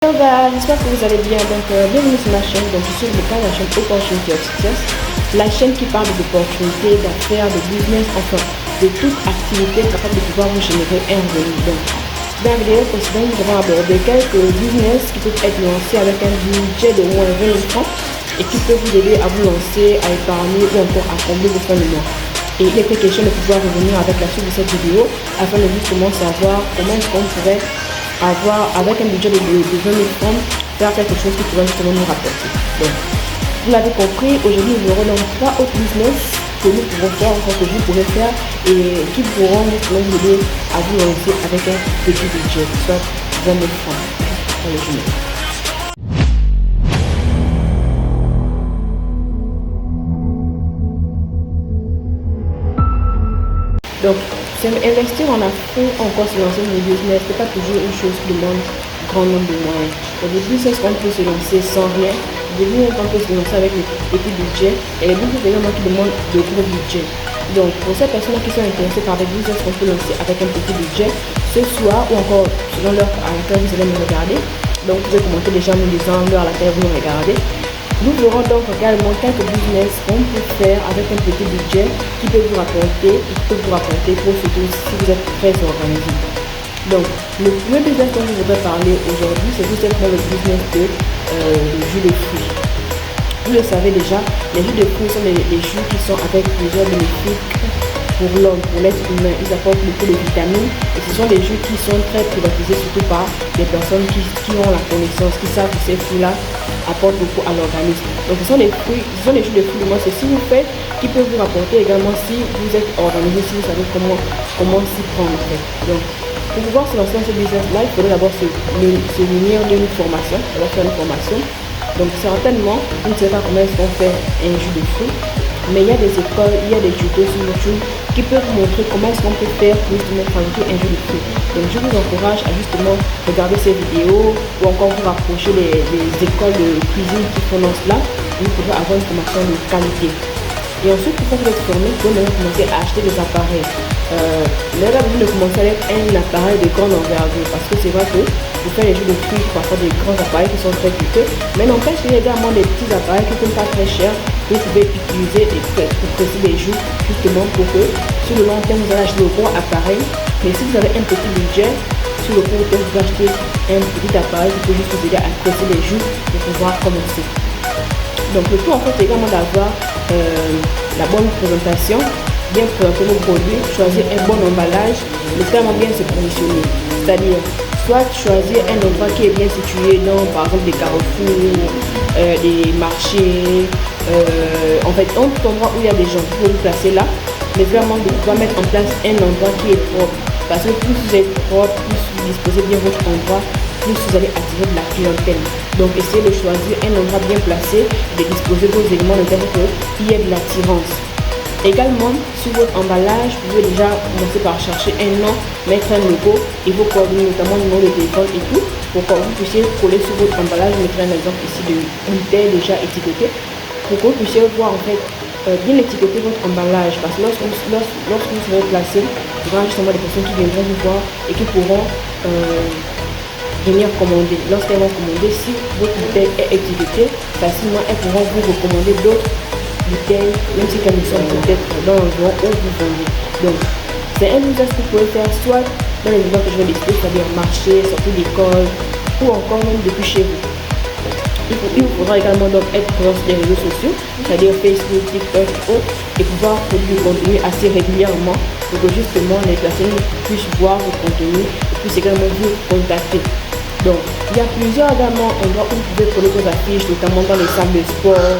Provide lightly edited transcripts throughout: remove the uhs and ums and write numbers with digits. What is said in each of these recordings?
Hello guys, j'espère que vous allez bien. Bienvenue sur ma chaîne. Je suis le cas de la chaîne Opportunity of Success, la chaîne qui parle d'opportunités, d'affaires, de business, enfin de toute activité capable de pouvoir vous générer un revenu. Dans la vidéo précédente, nous avons abordé quelques business qui peuvent être lancés avec un budget de moins 20 000 francs et qui peuvent vous aider à vous lancer, à épargner ou encore à combler vos fins de mois. Et il était question de pouvoir revenir avec la suite de cette vidéo afin de justement savoir comment est-ce qu'on pourrait avoir, avec un budget de 20 000 francs, faire quelque chose qui pourrait justement nous rapporter. Donc, vous l'avez compris, aujourd'hui nous verrons donc 3 autres business que nous pouvons faire, encore que vous pourrez faire et qui pourront vous aider à vous lancer avec un petit budget, soit 20 000 francs dans le journée. Donc, investir en Afrique, encore se lancer dans le business, ce n'est pas toujours une chose qui demande grand nombre de moyens. Donc, le business qu'on peut se lancer sans rien, le business qu'on peut se lancer avec des petits budgets, et les business également qui demandent de gros budgets. Donc, pour ces personnes qui sont intéressées par des business qu'on peut lancer avec un petit budget, ce soir ou encore selon l'heure à laquelle vous allez me regarder, donc vous pouvez commenter déjà en me disant l'heure à laquelle vous me regardez. Nous verrons donc également quelques business qu'on peut faire avec un petit budget qui peut vous rapporter, pour surtout si vous êtes très organisé. Donc, le premier business dont je voudrais parler aujourd'hui, c'est tout simplement le business de jus de fruits. Vous le savez déjà, les jus de fruits sont les jus qui sont avec plusieurs bénéfices pour l'homme, pour l'être humain. Ils apportent beaucoup de vitamines et ce sont des jus qui sont très privatisés surtout par des personnes qui ont la connaissance, qui savent que ces fruits-là apportent beaucoup à l'organisme. Donc ce sont les jus de fruits, moi c'est si vous faites, qui peut vous rapporter également si vous êtes organisé, si vous savez comment s'y prendre en fait. Donc pour pouvoir se lancer dans ce business-là, il faudrait d'abord se munir d'une formation, on va faire une formation. Donc certainement, vous ne savez pas comment est-ce qu'on fait un jus de fruits, mais il y a des écoles, il y a des tutos sur YouTube qui peuvent vous montrer comment est-ce qu'on peut faire pour justement fabriquer un jus de fruits. Donc je vous encourage à justement regarder ces vidéos ou encore vous rapprocher des écoles de cuisine qui font dans cela. Vous pouvez avoir une formation de qualité. Et ensuite, pour vous êtes formé, vous pouvez commencer à acheter des appareils. Là, vous ne commencez avec un appareil de grande envergure parce que c'est vrai que vous faites les jus de fruits, parfois des grands appareils qui sont très coûteux, mais n'empêche qu'il y a également des petits appareils qui ne sont pas très chers que vous pouvez utiliser pour presser des jus justement pour que sur le long terme vous allez acheter le gros appareil. Mais si vous avez un petit budget, sur le court terme vous achetez un petit appareil qui peut juste vous aider à presser les jus pour pouvoir commencer. Donc le tout en fait c'est également d'avoir la bonne présentation, bien présenter vos produits, choisir un bon emballage, mais tellement bien se positionner. C'est-à-dire soit choisir un endroit qui est bien situé dans par exemple des carrefours, des marchés, en fait un endroit où il y a des gens, vous pouvez vous placer là, mais vraiment de pouvoir mettre en place un endroit qui est propre. Parce que plus vous êtes propre, plus vous disposez bien votre endroit, plus vous allez attirer de la clientèle. Donc essayez de choisir un endroit bien placé, de disposer vos éléments de telle qu'il y ait de l'attirance. Également, sur votre emballage, vous pouvez déjà commencer par chercher un nom, mettre un logo et vos coordonnées, notamment le numéro de téléphone et tout, pour que vous puissiez coller sur votre emballage. Je mettrai un exemple ici de bouteille déjà étiquetée, pour que vous puissiez voir en fait bien étiqueter votre emballage, parce que lorsque vous serez placé, il y aura justement des personnes qui viendront vous voir et qui pourront venir commander. Lorsqu'elles vont commander, si votre bouteille est étiquetée, facilement elles pourront vous recommander d'autres bouteilles, même si elles ne sont peut-être dans l'endroit où vous vendez. Donc c'est un business que vous pouvez faire soit dans les endroits que je vais lister, c'est-à-dire marché, sortie d'école ou encore même depuis chez vous. Il vous faudra également donc être présent sur les réseaux sociaux, c'est-à-dire Facebook, TikTok et autres, et pouvoir produire du contenu assez régulièrement pour que justement les personnes puissent voir vos contenus et puissent également vous contacter. Donc, il y a plusieurs également endroits où vous pouvez coller vos affiches, notamment dans les salles de sport,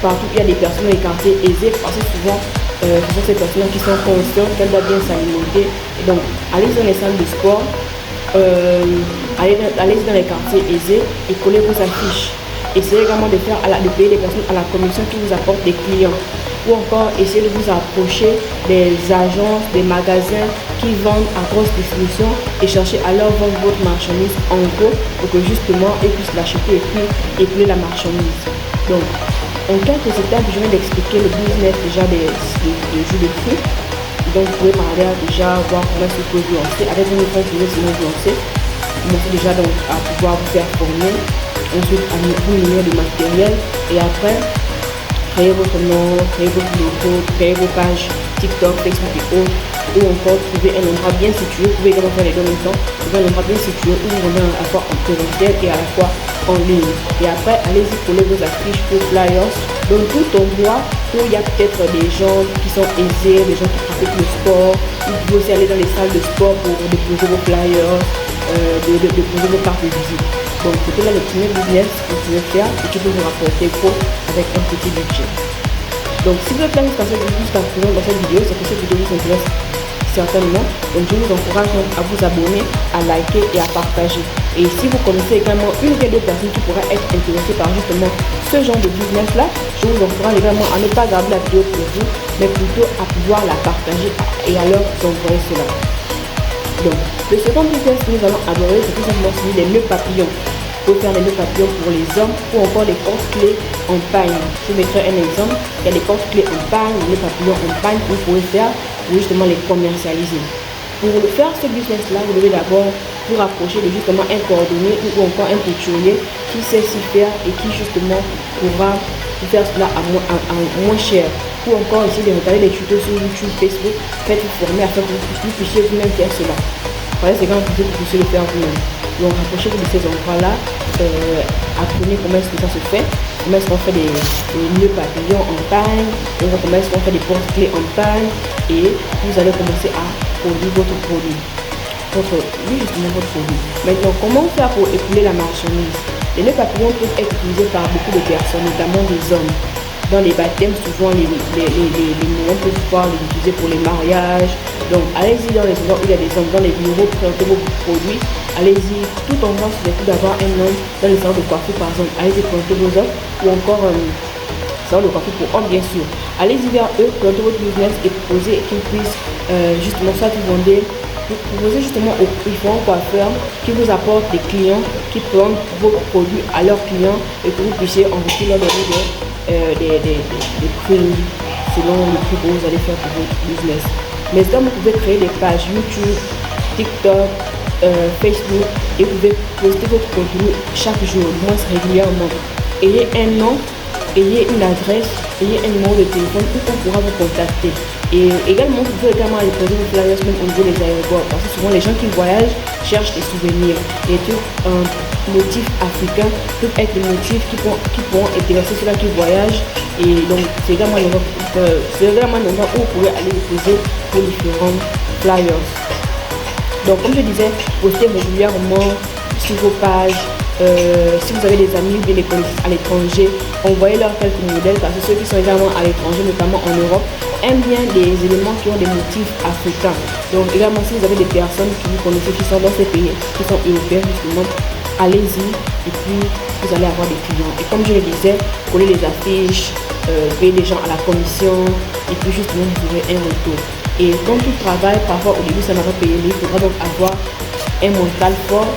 partout il y a des personnes dans les quartiers aisés, parce que souvent ce sont ces personnes qui sont conscientes qu'elles doivent bien s'alimenter. Et donc, allez dans les salles de sport, allez dans les quartiers aisés et collez vos affiches. Essayez également de payer des personnes à la commission qui vous apportent des clients. Ou encore essayez de vous approcher des agences, des magasins qui vendent à grosse distribution et cherchez à leur vendre votre marchandise en gros pour que justement ils puissent l'acheter et puis écouler la marchandise. Donc en quelques étapes, je viens d'expliquer le business déjà des jus de fruits. Donc vous pouvez parler déjà voir comment est-ce que vous pouvez vous lancer avec une autre business si vous vous lancez. commencez déjà donc à pouvoir vous faire former. Ensuite, vous munir de matériel et après, créer votre nom, créer votre logo, créer vos pages TikTok, Facebook et autres, ou encore trouver un endroit bien situé. Vous pouvez également faire les deux en même temps, trouver un endroit bien situé où vous vendez à la fois en présentiel et à la fois en ligne. Et après, allez-y coller vos affiches, vos flyers dans tout endroit où il y a peut-être des gens qui sont aisés, des gens qui pratiquent le sport. Vous pouvez aussi aller dans les salles de sport pour déposer vos flyers, déposer vos cartes de visite. Donc c'était là le premier business que vous pouvez faire et qui peut vous rapporter gros avec un petit budget. Donc si vous êtes là jusqu'à présent dans cette vidéo, c'est que cette vidéo vous intéresse certainement. Donc je vous encourage donc à vous abonner, à liker et à partager. Et si vous connaissez également une ou deux personnes qui pourraient être intéressées par justement ce genre de business là, je vous encourage également à ne pas garder la vidéo pour vous, mais plutôt à pouvoir la partager et à leur envoyer cela. Donc, le second business que nous allons aborder, c'est tout simplement celui des nœuds papillons. Pour faire des nœuds papillons pour les hommes ou encore des porte-clés en pagne. Je vous mettrai un exemple. Il y a des porte-clés en pagne, des nœuds papillons en pagne que vous pouvez faire pour justement les commercialiser. Pour faire ce business-là, vous devez d'abord vous rapprocher de justement un coordonné ou encore un couturier qui sait s'y faire et qui justement pourra vous faire cela à moins cher. Ou encore essayer de regarder des tutos sur YouTube, Facebook, faites-vous former afin que vous puissiez vous-même faire cela. Voilà, c'est quand vous puissiez le faire vous-même. Donc rapprochez-vous de ces endroits-là, apprenez comment est-ce que ça se fait, comment est-ce qu'on fait des nœuds papillons en pagne, comment est-ce qu'on fait des porte-clés en pagne, et vous allez commencer à produire votre produit. Justement votre produit. Maintenant, comment faire pour écouler la marchandise? Les nœuds papillons peuvent être utilisés par beaucoup de personnes, notamment des hommes. Dans les baptêmes, souvent les moments peuvent pouvoir les utiliser pour les mariages. Donc allez-y dans les endroits où il y a des hommes, dans les bureaux, présentez vos produits. Allez-y, tout en bas, c'est tout d'avoir un homme dans les salons de coiffure par exemple. Allez-y présenter vos offres ou encore salon de coiffure pour hommes bien sûr. Allez-y vers eux, présentez votre business et proposez qu'ils puissent justement soit vous vendez. Vous proposez justement aux différents coiffeurs qui vous apportent des clients qui prennent vos produits à leurs clients et que vous puissiez enrichir leur donner des prix selon le prix que vous allez faire pour votre business. Mais comme vous pouvez créer des pages YouTube, TikTok, Facebook et vous pouvez poster votre contenu chaque jour, du moins régulièrement. Ayez un nom, ayez une adresse, ayez un numéro de téléphone où on pourra vous contacter. Et également, vous pouvez également aller poser vos flyers même au niveau des aéroports parce que souvent les gens qui voyagent cherchent des souvenirs. Et tout un motif africain peut être des motifs qui pourront intéresser ceux-là qui voyagent. Et donc, c'est également un endroit où vous pouvez aller poser vos différents flyers. Donc, comme je disais, postez régulièrement sur vos pages. Si vous avez des amis ou des connaissances à l'étranger, envoyez-leur quelques modèles parce que ceux qui sont également à l'étranger, notamment en Europe, aiment bien des éléments qui ont des motifs africains. Donc également si vous avez des personnes que vous connaissez qui sont dans ces pays, qui sont européens justement, allez-y et puis vous allez avoir des clients. Et comme je le disais, coller les affiches, payer les gens à la commission et puis justement vous aurez un retour. Et dans tout travail, parfois au début ça n'a pas payé, mais il faudra donc avoir un mental fort,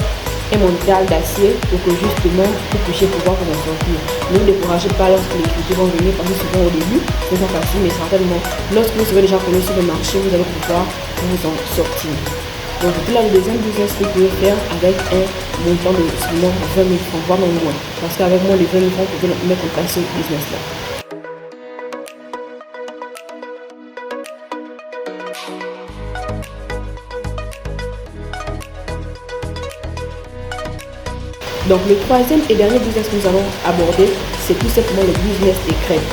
un mental d'acier pour que justement vous puissiez pouvoir vous en sortir. Ne vous découragez pas lorsque les difficultés vont venir parce que souvent au début c'est pas facile, mais certainement lorsque vous serez déjà connu sur le marché, vous allez pouvoir vous en sortir. Donc là le deuxième business que vous pouvez faire avec un montant de seulement 20 000 francs, voire même moins. Parce qu'avec moins de 20 000 francs, vous pouvez mettre en place ce business là. Donc le troisième et dernier business que nous allons aborder, c'est tout simplement le business des crêpes.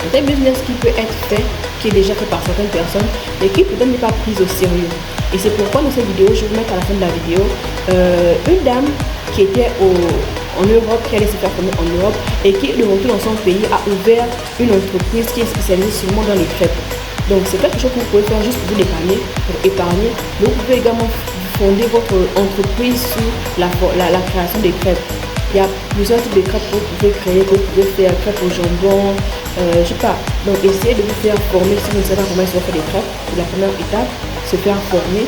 C'est un business qui peut être fait, qui est déjà fait par certaines personnes, mais qui peut-être n'est pas prise au sérieux. Et c'est pourquoi dans cette vidéo, je vais vous mettre à la fin de la vidéo une dame qui était en Europe, qui allait se faire former en Europe et qui, de retour dans son pays, a ouvert une entreprise qui est spécialisée seulement dans les crêpes. Donc c'est quelque chose que vous pouvez faire juste pour vous épargner, mais vous pouvez également fonder votre entreprise sur la création des crêpes. Il y a plusieurs types de crêpes que vous pouvez créer, que vous pouvez faire crêpes au jambon, je sais pas. Donc essayez de vous faire former si vous ne savez pas comment on fait des crêpes. C'est la première étape, se faire former,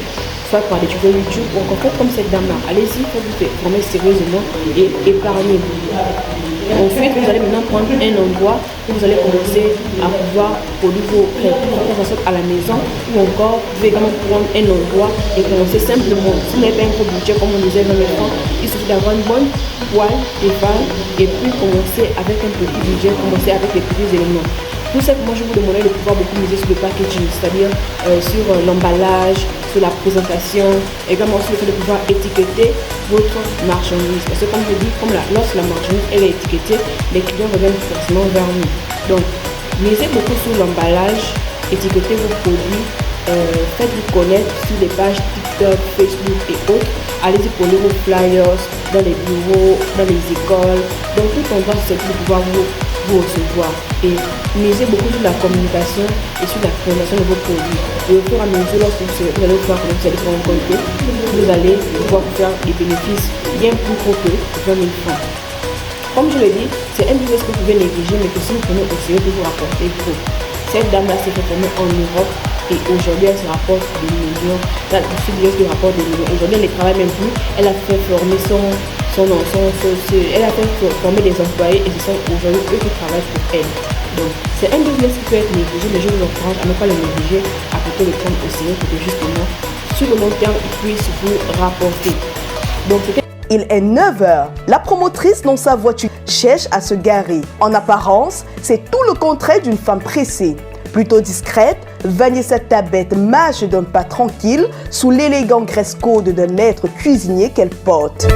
soit par des tutos YouTube ou encore faites comme cette dame là. Allez-y, faites-vous former sérieusement et épargnez-vous. Ensuite, vous allez maintenant prendre un endroit où vous allez commencer à pouvoir produire vos crêpes, à la maison, ou encore vous pouvez également prendre un endroit et commencer simplement. Si vous n'avez pas un gros budget comme on disait dans le temps, il suffit d'avoir une bonne poêle, des balles, et puis commencer avec un petit budget, commencer avec les petits éléments. Tout ça, moi je vous demandais de pouvoir beaucoup miser sur le packaging, c'est-à-dire sur l'emballage, sur la présentation, également sur le fait de pouvoir étiqueter votre marchandise. Parce que comme je dis, lorsque la marchandise elle est étiquetée, les clients reviennent forcément vers nous. Donc, misez beaucoup sur l'emballage, étiquetez vos produits, faites-vous connaître sur les pages TikTok, Facebook et autres. Allez-y coller vos flyers dans les bureaux, dans les écoles, dans tout endroit c'est pour pouvoir vous recevoir. Et misez beaucoup sur la communication et sur la présentation de vos produits. Et au fur et à mesure, lorsque vous allez voir que vous allez prendre en compte, vous allez pouvoir faire des bénéfices bien plus gros que 20 000 francs. Comme je l'ai dit, c'est un business que vous pouvez négliger, mais que si vous prenez au sérieux, peut vous rapporter gros. Cette dame-là s'est fait former en Europe et aujourd'hui elle se rapporte des millions. Elle rapporte des millions. Aujourd'hui elle ne travaille même plus. Elle a fait former elle a fait former des employés et ce sont aujourd'hui eux qui travaillent pour elle. Donc c'est un business qui peut être négligé, mais je vous encourage à ne pas le négliger, à plutôt le prendre au sérieux pour que justement sur le long terme il puisse vous rapporter. Donc c'était Il est 9 h. La promotrice dans sa voiture cherche à se garer. En apparence, c'est tout le contraire d'une femme pressée. Plutôt discrète, Vanessa Tabet marche d'un pas tranquille sous l'élégant dress code d'un maître cuisinier qu'elle porte.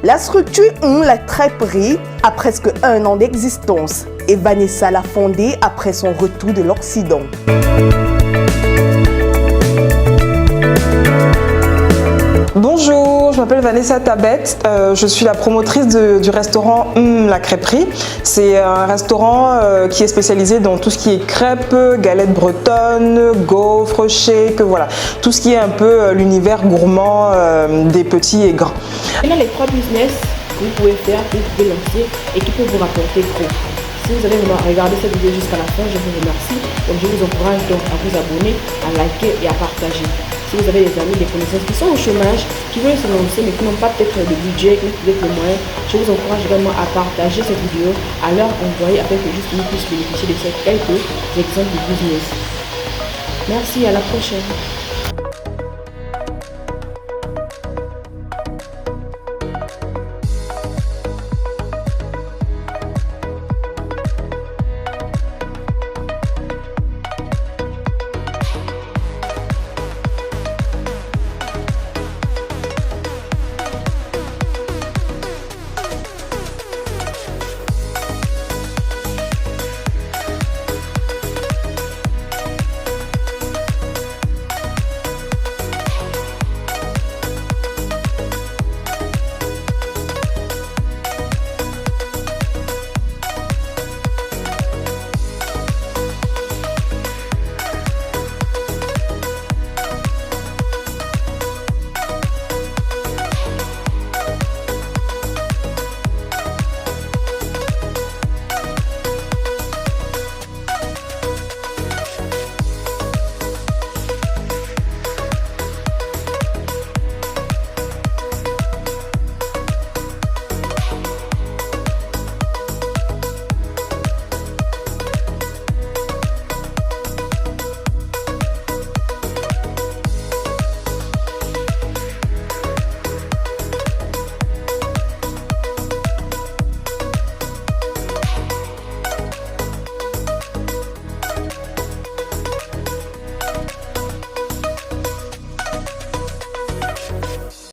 La structure La Crêperie a presque 1 an d'existence et Vanessa l'a fondée après son retour de l'Occident. Bonjour, je m'appelle Vanessa Tabet, je suis la promotrice du restaurant La Crêperie. C'est un restaurant qui est spécialisé dans tout ce qui est crêpes, galettes bretonnes, gaufres, shakes, voilà. Tout ce qui est un peu l'univers gourmand des petits et grands. Là, les 3 business que vous pouvez faire, que vous pouvez lancer et qui peuvent vous rapporter gros. Si vous avez regardé cette vidéo jusqu'à la fin, je vous remercie. Donc je vous encourage donc à vous abonner, à liker et à partager. Si vous avez des amis, des connaissances qui sont au chômage, qui veulent se lancer mais qui n'ont pas peut-être de budget, qui n'ont peut-être les moyens, je vous encourage également à partager cette vidéo, à leur envoyer afin que justement puissent bénéficier de ces quelques exemples de business. Merci, à la prochaine.